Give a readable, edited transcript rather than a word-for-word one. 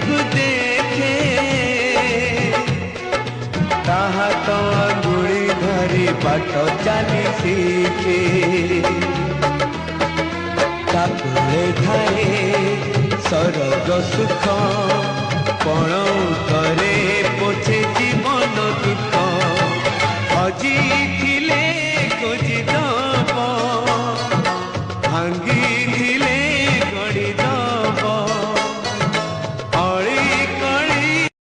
को देखे ताहा तो अंगुली धरी बाट चली सीखे ताकुले थाए सरग सुख पण